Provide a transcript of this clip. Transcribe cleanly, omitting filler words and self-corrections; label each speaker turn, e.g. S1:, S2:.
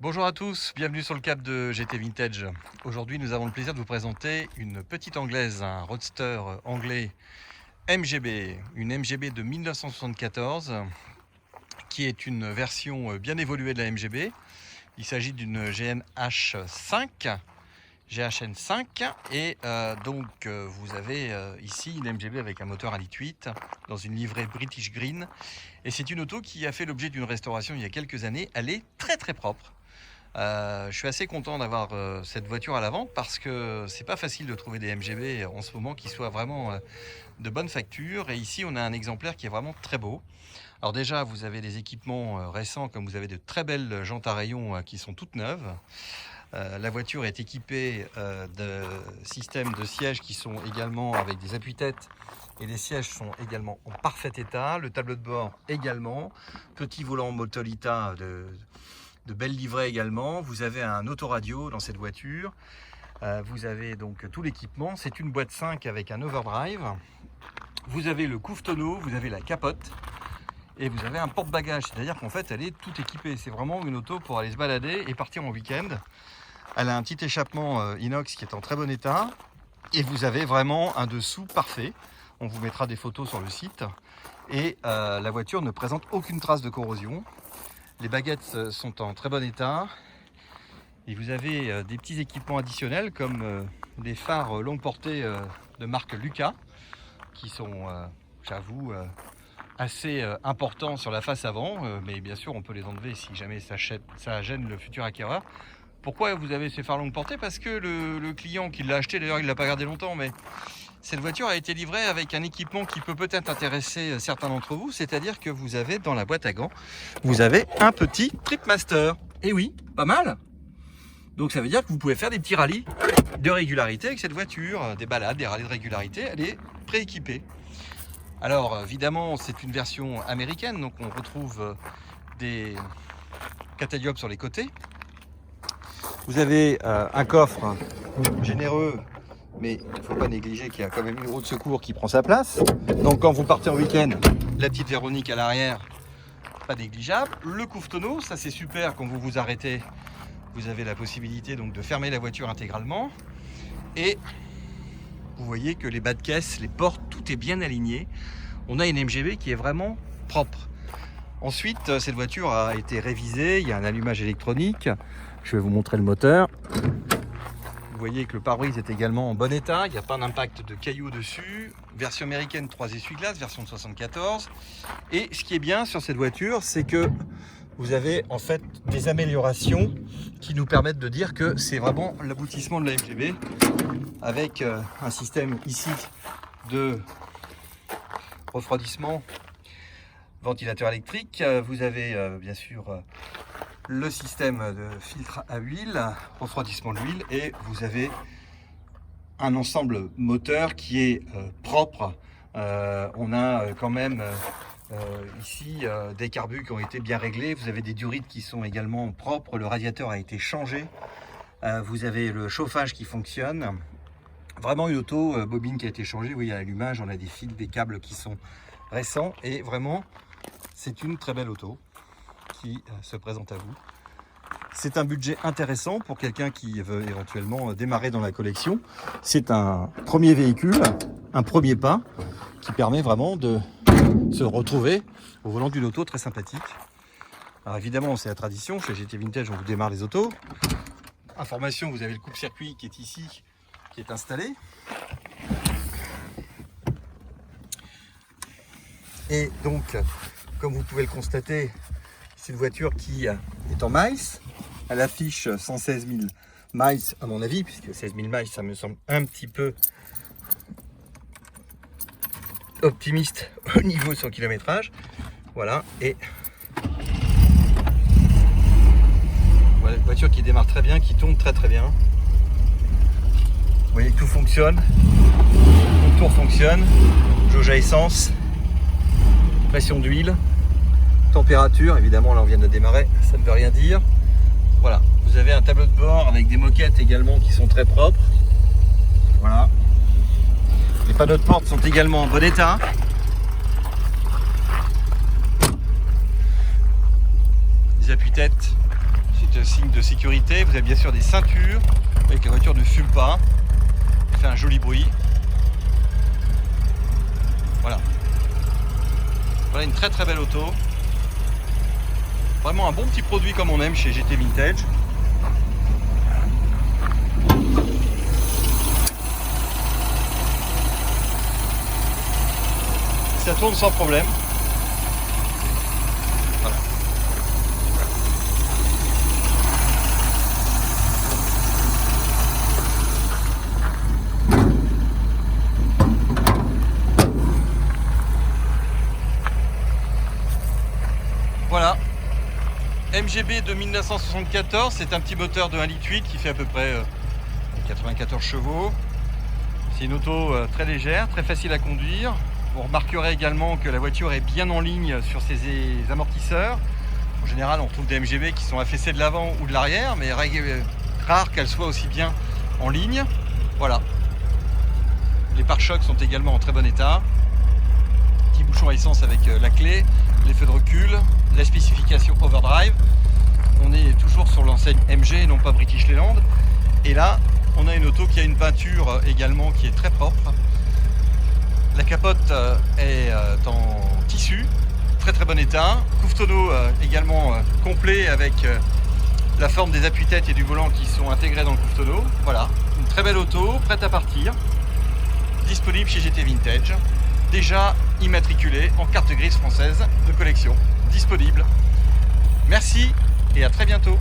S1: Bonjour à tous, bienvenue sur le cap de GT Vintage. Aujourd'hui nous avons le plaisir de vous présenter une petite anglaise, un roadster anglais MGB, une MGB de 1974 qui est une version bien évoluée de la MGB. Il s'agit d'une GNH5, GHN5 et donc vous avez ici une MGB avec un moteur 1,8 litre dans une livrée British Green, et c'est une auto qui a fait l'objet d'une restauration il y a quelques années. Elle est très propre. Je suis assez content d'avoir cette voiture à la vente parce que c'est pas facile de trouver des MGB en ce moment qui soient vraiment de bonne facture, et ici on a un exemplaire qui est vraiment très beau. Alors déjà vous avez des équipements récents, comme vous avez de très belles jantes à rayons qui sont toutes neuves. La voiture est équipée de systèmes de sièges qui sont également avec des appuis-têtes, et les sièges sont également en parfait état. Le tableau de bord également, petit volant Motolita de belles livrées également. Vous avez un autoradio dans cette voiture. Vous avez donc tout l'équipement. C'est une boîte 5 avec un overdrive. Vous avez le couve-tonneau, vous avez la capote et vous avez un porte-bagages. C'est-à-dire qu'en fait, elle est tout équipée. C'est vraiment une auto pour aller se balader et partir en week-end. Elle a un petit échappement inox qui est en très bon état. Et vous avez vraiment un dessous parfait. On vous mettra des photos sur le site. Et la voiture ne présente aucune trace de corrosion. Les baguettes sont en très bon état, et vous avez des petits équipements additionnels comme des phares longue portée de marque Lucas qui sont, j'avoue, assez importants sur la face avant, mais bien sûr on peut les enlever si jamais ça gêne le futur acquéreur. Pourquoi vous avez ces phares longue portée? Parce que le client qui l'a acheté, d'ailleurs il ne l'a pas gardé longtemps, mais cette voiture a été livrée avec un équipement qui peut peut-être intéresser certains d'entre vous, c'est-à-dire que vous avez dans la boîte à gants, vous avez un petit Tripmaster. Et oui, pas mal. Donc ça veut dire que vous pouvez faire des petits rallyes de régularité avec cette voiture, des balades, des rallyes de régularité, elle est prééquipée. Alors évidemment c'est une version américaine, donc on retrouve des catadiopes sur les côtés. Vous avez un coffre généreux, mais il ne faut pas négliger qu'il y a quand même une roue de secours qui prend sa place. Donc quand vous partez en week-end, la petite Véronique à l'arrière, pas négligeable. Le couve-tonneau, ça c'est super, quand vous vous arrêtez, vous avez la possibilité donc de fermer la voiture intégralement. Et vous voyez que les bas de caisse, les portes, tout est bien aligné. On a une MGB qui est vraiment propre. Ensuite, cette voiture a été révisée, il y a un allumage électronique. Je vais vous montrer le moteur. Vous voyez que le pare-brise est également en bon état, il n'y a pas d'impact de cailloux dessus. Version américaine, 3 essuie-glaces, version de 74. Et ce qui est bien sur cette voiture, c'est que vous avez en fait des améliorations qui nous permettent de dire que c'est vraiment l'aboutissement de la MGB, avec un système ici de refroidissement, ventilateur électrique. Vous avez bien sûr le système de filtre à huile, refroidissement de l'huile, et vous avez un ensemble moteur qui est propre. On a quand même ici des carbus qui ont été bien réglés. Vous avez des durites qui sont également propres. Le radiateur a été changé. Vous avez le chauffage qui fonctionne. Vraiment une auto, bobine qui a été changée. Vous voyez à l'allumage, on a des fils, des câbles qui sont récents, et vraiment c'est une très belle auto qui se présente à vous. C'est un budget intéressant pour quelqu'un qui veut éventuellement démarrer dans la collection. C'est un premier véhicule, un premier pas qui permet vraiment de se retrouver au volant d'une auto très sympathique. Alors évidemment, c'est la tradition, chez GT Vintage on vous démarre les autos. Information, vous avez le coupe-circuit qui est ici, qui est installé. Et donc, comme vous pouvez le constater, c'est une voiture qui est en miles. Elle affiche 116 000 miles à mon avis, puisque 16 000 miles, ça me semble un petit peu optimiste au niveau de son kilométrage. Voilà, et voilà une voiture qui démarre très bien, qui tourne très bien. Vous voyez que tout fonctionne, le tour fonctionne, jauge à essence, pression d'huile, température, évidemment là on vient de démarrer, ça ne veut rien dire. Voilà, vous avez un tableau de bord avec des moquettes également qui sont très propres. Voilà. Les panneaux de porte sont également en bon état. Les appuis-têtes, c'est signe de sécurité. Vous avez bien sûr des ceintures, vous voyez que la voiture ne fume pas, elle fait un joli bruit. Voilà. Voilà une très très belle auto. Vraiment un bon petit produit comme on aime chez GT Vintage. Ça tourne sans problème. Voilà. Voilà. MGB de 1974, c'est un petit moteur de 1,8 litre qui fait à peu près 94 chevaux. C'est une auto très légère, très facile à conduire. Vous remarquerez également que la voiture est bien en ligne sur ses amortisseurs. En général, on retrouve des MGB qui sont affaissés de l'avant ou de l'arrière, mais rare qu'elles soient aussi bien en ligne. Voilà. Les pare-chocs sont également en très bon état. Petit bouchon à essence avec la clé, les feux de recul, la spécification overdrive. On est toujours sur l'enseigne MG et non pas British Leyland. Et là, on a une auto qui a une peinture également qui est très propre. La capote est en tissu, très bon état. Couve tonneau également complet avec la forme des appuis-têtes et du volant qui sont intégrés dans le couve tonneau. Voilà, une très belle auto, prête à partir. Disponible chez GT Vintage. Déjà immatriculée en carte grise française de collection. Disponible. Merci et à très bientôt.